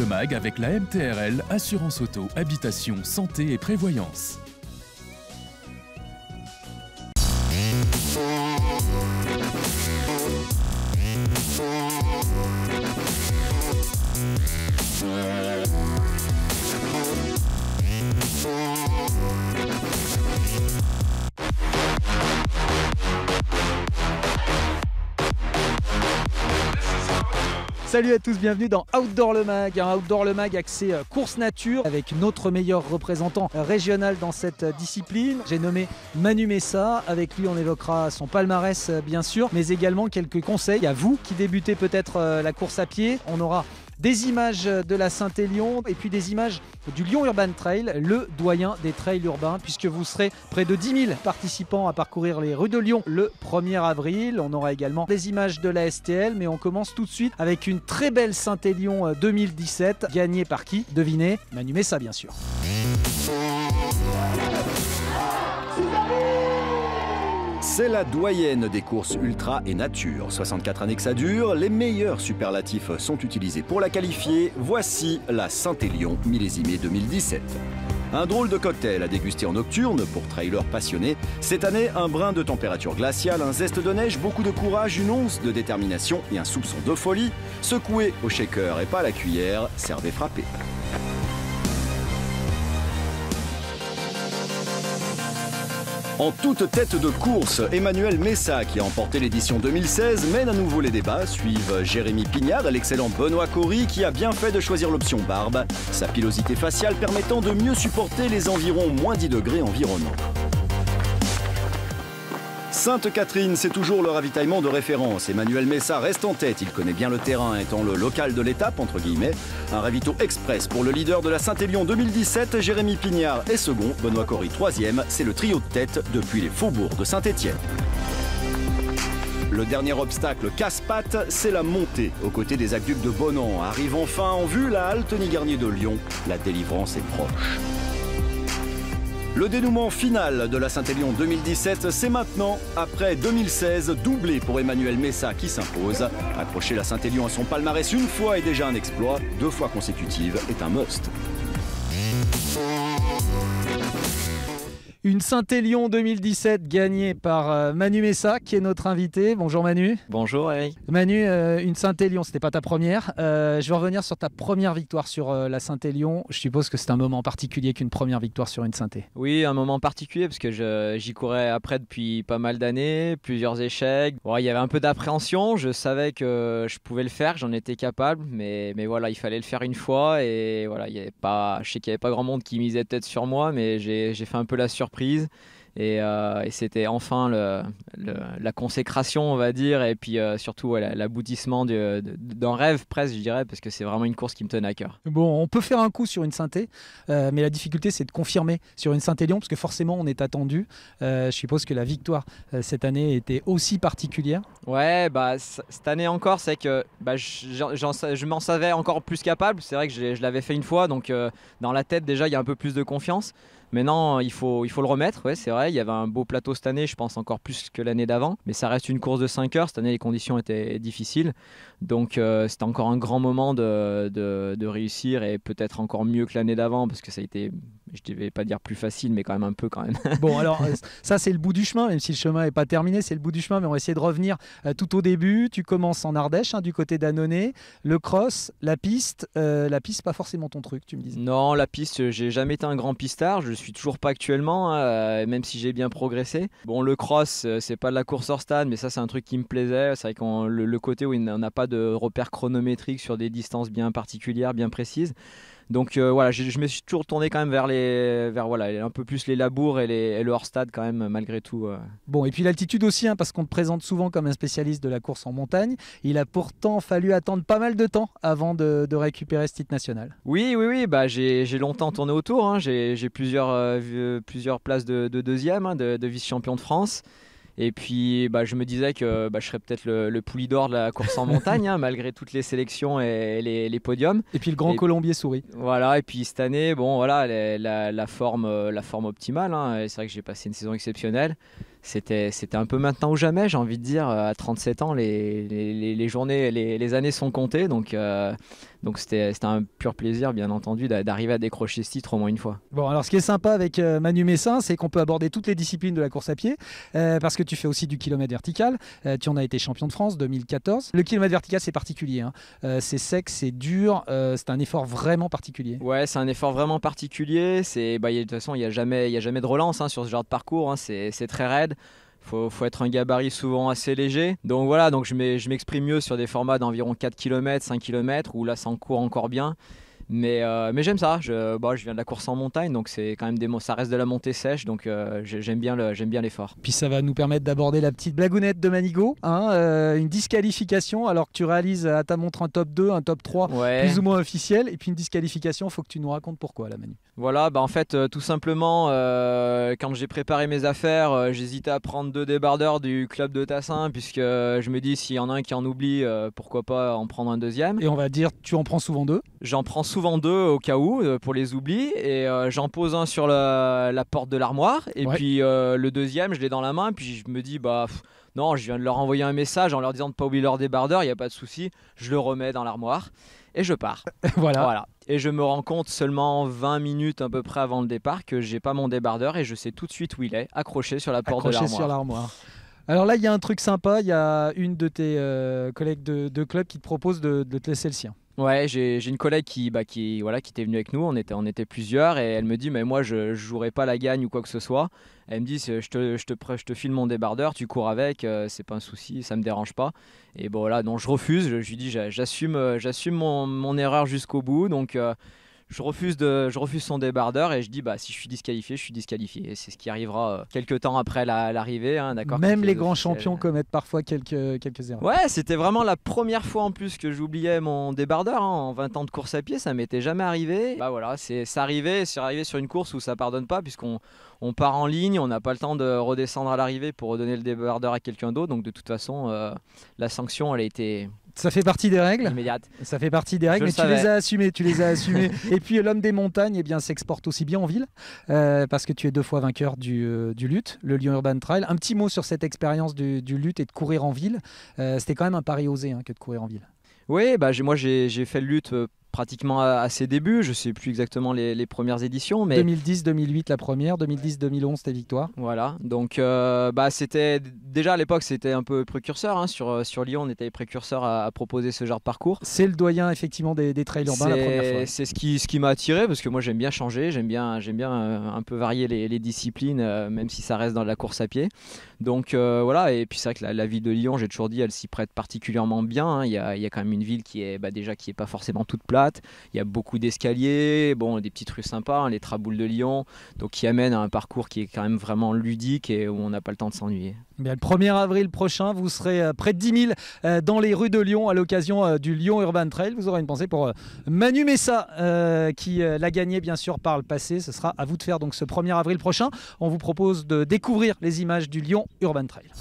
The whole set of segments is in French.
le mag avec la MTRL, assurance auto, habitation, santé et prévoyance. Salut à tous, bienvenue dans Outdoor le Mag, un Outdoor le Mag axé course nature avec notre meilleur représentant régional dans cette discipline. J'ai nommé Manu Messa, avec lui on évoquera son palmarès bien sûr, mais également quelques conseils à vous qui débutez peut-être la course à pied. On aura des images de la Saint-Élion et puis des images du Lyon Urban Trail, le doyen des trails urbains, puisque vous serez près de 10 000 participants à parcourir les rues de Lyon le 1er avril. On aura également des images de la STL, mais on commence tout de suite avec une très belle Saint-Élion 2017, gagnée par qui? Devinez, Manu Messa bien sûr. C'est la doyenne des courses ultra et nature. 64 années que ça dure, les meilleurs superlatifs sont utilisés pour la qualifier. Voici la Saint-Élion millésimée 2017. Un drôle de cocktail à déguster en nocturne pour trailers passionnés. Cette année, un brin de température glaciale, un zeste de neige, beaucoup de courage, une once de détermination et un soupçon de folie. Secoué au shaker et pas à la cuillère, servez frappé. En toute tête de course, Emmanuel Messa, qui a emporté l'édition 2016, mène à nouveau les débats. Suivent Jérémy Pignard et l'excellent Benoît Cory, qui a bien fait de choisir l'option barbe, sa pilosité faciale permettant de mieux supporter les environs moins 10 degrés environnants. Sainte-Catherine, c'est toujours le ravitaillement de référence. Emmanuel Messa reste en tête, il connaît bien le terrain, étant le local de l'étape, entre guillemets. Un ravito express pour le leader de la Saint-Élion 2017, Jérémy Pignard est second, Benoît Cory troisième. C'est le trio de tête depuis les faubourgs de Saint-Étienne. Le dernier obstacle casse-pattes, c'est la montée, aux côtés des aqueducs de Bonan. Arrive enfin en vue la halte Nigarnier de Lyon, la délivrance est proche. Le dénouement final de la Saint-Élion 2017, c'est maintenant, après 2016, doublé pour Emmanuel Messa qui s'impose. Accrocher la Saint-Élion à son palmarès une fois est déjà un exploit, 2 fois consécutives est un must. Une Saint-Élion 2017 gagnée par Manu Messa, qui est notre invité. Bonjour Manu. Bonjour Eric. Manu, une Saint-Élion, c'était pas ta première. Je vais revenir sur ta première victoire sur la Saint-Élion. Je suppose que c'est un moment particulier qu'une première victoire sur une Saint-É. Oui, un moment particulier parce que j'y courais après depuis pas mal d'années, plusieurs échecs. Bon, il y avait un peu d'appréhension, je savais que je pouvais le faire, j'en étais capable, mais voilà, il fallait le faire une fois et voilà, je sais qu'il n'y avait pas grand monde qui misait peut-être sur moi, mais j'ai fait un peu la surprise. Et c'était enfin la consécration, on va dire, et puis surtout l'aboutissement d'un rêve presque, je dirais, parce que c'est vraiment une course qui me tenait à cœur. Bon, on peut faire un coup sur une Saint-É, mais la difficulté c'est de confirmer sur une Saint-Élion, parce que forcément on est attendu. Je suppose que la victoire cette année était aussi particulière. Ouais, cette année encore, c'est que je m'en savais encore plus capable. C'est vrai que je l'avais fait une fois, donc dans la tête déjà il y a un peu plus de confiance. Maintenant, il faut le remettre, ouais, c'est vrai. Il y avait un beau plateau cette année, je pense encore plus que l'année d'avant. Mais ça reste une course de 5 heures. Cette année, les conditions étaient difficiles. Donc, c'était encore un grand moment de réussir et peut-être encore mieux que l'année d'avant parce que ça a été, je ne vais pas dire plus facile, mais quand même un peu quand même. Bon, alors, ça, c'est le bout du chemin, même si le chemin n'est pas terminé, c'est le bout du chemin. Mais on va essayer de revenir tout au début. Tu commences en Ardèche, du côté d'Annonay. Le cross, la piste, pas forcément ton truc, tu me disais. Non, la piste, j'ai jamais été un grand pistard. Je suis toujours pas actuellement, même si j'ai bien progressé. Bon, le cross, c'est pas de la course hors stade, mais ça, c'est un truc qui me plaisait. C'est vrai qu'on le côté où on n'a pas de repères chronométriques sur des distances bien particulières, bien précises. Donc voilà, je me suis toujours tourné quand même vers un peu plus les labours et le hors-stade quand même, malgré tout. Bon, et puis l'altitude aussi, parce qu'on te présente souvent comme un spécialiste de la course en montagne. Il a pourtant fallu attendre pas mal de temps avant de récupérer ce titre national. Oui, j'ai longtemps tourné autour. J'ai plusieurs places de deuxième, de vice-champion de France. Et puis je me disais que je serais peut-être le poulidor de la course en montagne, malgré toutes les sélections et les podiums. Et puis le grand colombier sourit. Voilà, et puis cette année, bon voilà, la forme optimale. C'est vrai que j'ai passé une saison exceptionnelle. c'était un peu maintenant ou jamais, j'ai envie de dire. À 37 ans, les journées, les années sont comptées. Donc c'était un pur plaisir, bien entendu, d'arriver à décrocher ce titre au moins une fois. Bon, alors ce qui est sympa avec Manu Messin, c'est qu'on peut aborder toutes les disciplines de la course à pied, parce que tu fais aussi du kilomètre vertical. Tu en as été champion de France 2014. Le kilomètre vertical, c'est particulier, hein. C'est sec, c'est dur, c'est un effort vraiment particulier. Ouais, c'est un effort vraiment particulier. De toute façon, il n'y a jamais de relance, hein, sur ce genre de parcours, hein. C'est très raide. Faut être un gabarit souvent assez léger. Donc voilà, donc je m'exprime mieux sur des formats d'environ 4 km, 5 km, où là ça en court encore bien. Mais j'aime ça. Je viens de la course en montagne, donc c'est quand même ça reste de la montée sèche, donc j'aime bien l'effort. Puis ça va nous permettre d'aborder la petite blagounette de Manigaud, hein, une disqualification alors que tu réalises à ta montre un top 2, un top 3, ouais, plus ou moins officiel, et puis une disqualification, il faut que tu nous racontes pourquoi là, Manu. Voilà, en fait, tout simplement, quand j'ai préparé mes affaires, j'hésitais à prendre 2 débardeurs du club de Tassin, puisque je me dis, s'il y en a un qui en oublie, pourquoi pas en prendre un deuxième. Et on va dire, tu en prends souvent 2. J'en prends souvent 2 au cas où, pour les oublis, et j'en pose un sur la porte de l'armoire, et puis le deuxième, je l'ai dans la main, puis je me dis, non, je viens de leur envoyer un message en leur disant de ne pas oublier leur débardeur, il n'y a pas de souci, je le remets dans l'armoire, et je pars. Voilà. Et je me rends compte seulement 20 minutes à peu près avant le départ que j'ai pas mon débardeur, et je sais tout de suite où il est, accroché sur la porte de l'armoire. Sur l'armoire. Alors là, il y a un truc sympa, il y a une de tes collègues de club qui te propose de te laisser le sien. Ouais, j'ai une collègue qui était venue avec nous, on était plusieurs, et elle me dit, mais moi je jouerai pas la gagne ou quoi que ce soit. Elle me dit, je te file mon débardeur, tu cours avec, c'est pas un souci, ça me dérange pas. Et bon là, donc je refuse, je lui dis, j'assume mon erreur jusqu'au bout, donc je refuse son débardeur, et je dis, si je suis disqualifié, je suis disqualifié. Et c'est ce qui arrivera quelques temps après l'arrivée, hein, d'accord. Même les grands champions commettent parfois quelques erreurs. Ouais, c'était vraiment la première fois en plus que j'oubliais mon débardeur, hein. En 20 ans de course à pied, ça m'était jamais arrivé. Voilà, c'est arrivé sur une course où ça pardonne pas, puisqu'on part en ligne, on n'a pas le temps de redescendre à l'arrivée pour redonner le débardeur à quelqu'un d'autre. Donc de toute façon, la sanction, elle a été... Ça fait partie des règles. Immédiate. Ça fait partie des règles, mais tu les as assumées. Et puis l'homme des montagnes, s'exporte aussi bien en ville, parce que tu es 2 fois vainqueur du LUT, le Lyon Urban Trail. Un petit mot sur cette expérience du LUT et de courir en ville. C'était quand même un pari osé, hein, que de courir en ville. Oui, moi j'ai fait le LUT pratiquement à ses débuts, je sais plus exactement les premières éditions, mais 2010-2008 la première, 2010-2011 tes victoires. Voilà, donc c'était déjà à l'époque, c'était un peu précurseur, hein. Sur Lyon, on était les précurseurs à proposer ce genre de parcours. C'est le doyen effectivement des trails urbains la première fois. C'est ce qui m'a attiré, parce que moi j'aime bien changer, j'aime bien un peu varier les disciplines, même si ça reste dans la course à pied. Donc voilà, et puis c'est vrai que la ville de Lyon, j'ai toujours dit, elle s'y prête particulièrement bien, hein. Il y a quand même une ville qui est qui est pas forcément toute plate. Il y a beaucoup d'escaliers, des petites rues sympas, hein, les Traboules de Lyon, donc qui amènent à un parcours qui est quand même vraiment ludique et où on n'a pas le temps de s'ennuyer. Bien, le 1er avril prochain, vous serez près de 10 000 dans les rues de Lyon à l'occasion du Lyon Urban Trail. Vous aurez une pensée pour Manu Messa qui l'a gagné bien sûr par le passé. Ce sera à vous de faire donc ce 1er avril prochain. On vous propose de découvrir les images du Lyon Urban Trail.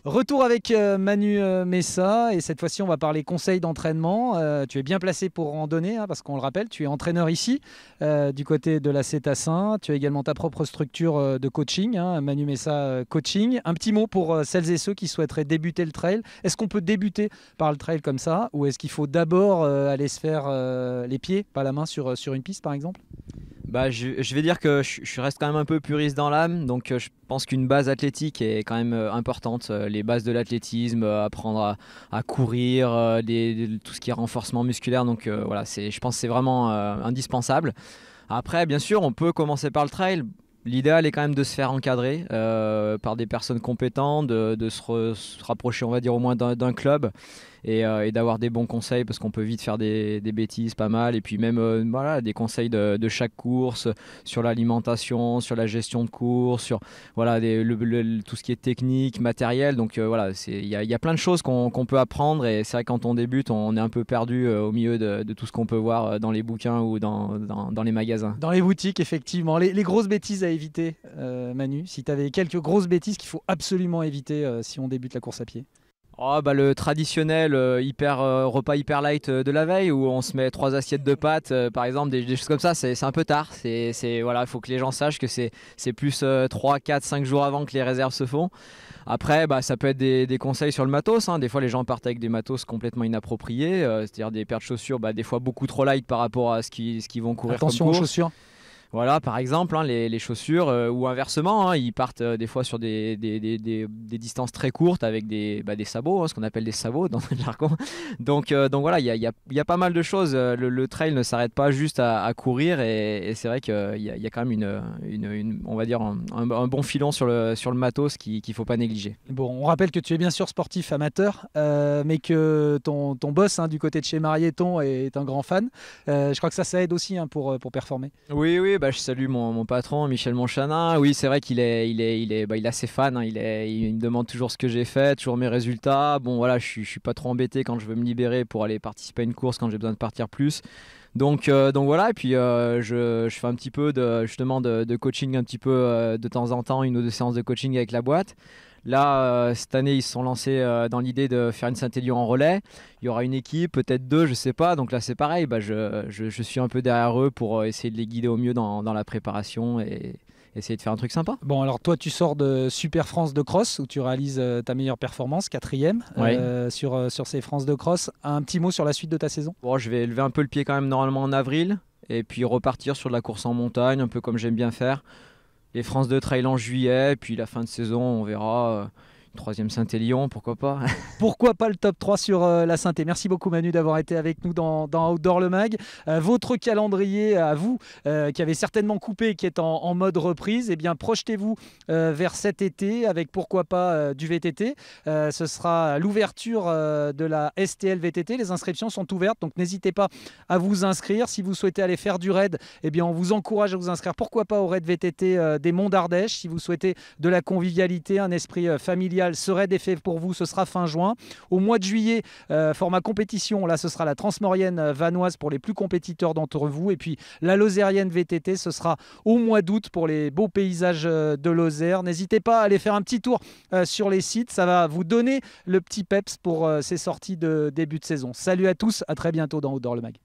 Retour avec Manu Messa, et cette fois-ci on va parler conseils d'entraînement. Tu es bien placé pour randonner, hein, parce qu'on le rappelle, tu es entraîneur ici du côté de la Tassin. Tu as également ta propre structure de coaching, hein, Manu Messa Coaching. Un petit mot pour celles et ceux qui souhaiteraient débuter le trail. Est-ce qu'on peut débuter par le trail comme ça, ou est-ce qu'il faut d'abord aller se faire les pieds, pas la main, sur une piste par exemple ? Bah, je vais dire que je reste quand même un peu puriste dans l'âme, donc je pense qu'une base athlétique est quand même importante. Les bases de l'athlétisme, apprendre à courir, tout ce qui est renforcement musculaire, donc voilà, je pense que c'est vraiment indispensable. Après, bien sûr, on peut commencer par le trail. L'idéal est quand même de se faire encadrer par des personnes compétentes, de se rapprocher, on va dire, au moins d'un club et d'avoir des bons conseils parce qu'on peut vite faire des bêtises pas mal. Et puis même voilà, des conseils de chaque course sur l'alimentation, sur la gestion de course, sur voilà, tout ce qui est technique, matériel. Donc voilà, il y a plein de choses qu'on peut apprendre et c'est vrai que quand on débute, on est un peu perdu au milieu de tout ce qu'on peut voir dans les bouquins ou dans les magasins. Dans les boutiques, effectivement. Les grosses bêtises à éviter, Manu, si tu avais quelques grosses bêtises qu'il faut absolument éviter si on débute la course à pied. Oh, bah, le traditionnel repas hyper light de la veille où on se met 3 assiettes de pâtes par exemple, des choses comme ça, c'est un peu tard. Voilà, il faut que les gens sachent que c'est plus 3, 4, 5 jours avant que les réserves se font. Après, bah, ça peut être des conseils sur le matos, hein. Des fois les gens partent avec des matos complètement inappropriés, c'est-à-dire des paires de chaussures des fois beaucoup trop light par rapport à ce qu'ils vont courir. Attention comme aux course. chaussures. Voilà, par exemple, hein, les chaussures, ou inversement, hein, ils partent des fois sur des distances très courtes avec des sabots, hein, ce qu'on appelle des sabots dans le jargon. Donc voilà, il y a pas mal de choses. Le trail ne s'arrête pas juste à courir et c'est vrai qu'il y a quand même on va dire un bon filon sur le matos qu'il ne faut pas négliger. Bon, on rappelle que tu es bien sûr sportif amateur, mais que ton boss du côté de chez Marieton est un grand fan. Je crois que ça aide aussi pour performer. Oui, je salue mon patron Michel Monchanin. Oui, c'est vrai qu'il est assez fan, hein. Il me demande toujours ce que j'ai fait, toujours mes résultats. Bon voilà, je suis pas trop embêté quand je veux me libérer pour aller participer à une course quand j'ai besoin de partir plus. Donc voilà, et puis je fais un petit peu de coaching un petit peu de temps en temps, 1 ou 2 séances de coaching avec la boîte. Là, cette année, ils se sont lancés dans l'idée de faire une Saint-Élion en relais. Il y aura une équipe, peut-être 2, je sais pas. Donc là, c'est pareil. Je suis un peu derrière eux pour essayer de les guider au mieux dans la préparation et essayer de faire un truc sympa. Bon, alors toi, tu sors de Super France de cross où tu réalises ta meilleure performance, 4e sur ces France de cross. Un petit mot sur la suite de ta saison? Bon, je vais lever un peu le pied quand même normalement en avril et puis repartir sur de la course en montagne, un peu comme j'aime bien faire. Les France de trail en juillet, puis la fin de saison, on verra. Une 3e Saint-Élion, pourquoi pas. Pourquoi pas le top 3 sur la Saint-Élion. Merci beaucoup Manu d'avoir été avec nous dans Outdoor le Mag. Votre calendrier à vous, qui avez certainement coupé et qui est en mode reprise, eh bien projetez-vous vers cet été avec pourquoi pas du VTT. Ce sera l'ouverture de la STL VTT. Les inscriptions sont ouvertes, donc n'hésitez pas à vous inscrire. Si vous souhaitez aller faire du raid, eh bien on vous encourage à vous inscrire. Pourquoi pas au raid VTT des Monts d'Ardèche. Si vous souhaitez de la convivialité, un esprit familial, ce raid est fait pour vous, ce sera fin juin. Au mois de juillet, format compétition, là ce sera la Transmaurienne vanoise pour les plus compétiteurs d'entre vous, et puis la Lozérienne VTT, ce sera au mois d'août pour les beaux paysages de Lozère. N'hésitez pas à aller faire un petit tour sur les sites, ça va vous donner le petit peps pour ces sorties de début de saison. Salut à tous, à très bientôt dans Outdoor le Mag.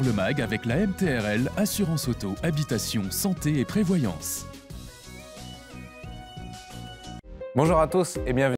Le MAG avec la MTRL, Assurance Auto, Habitation, Santé et Prévoyance. Bonjour à tous et bienvenue.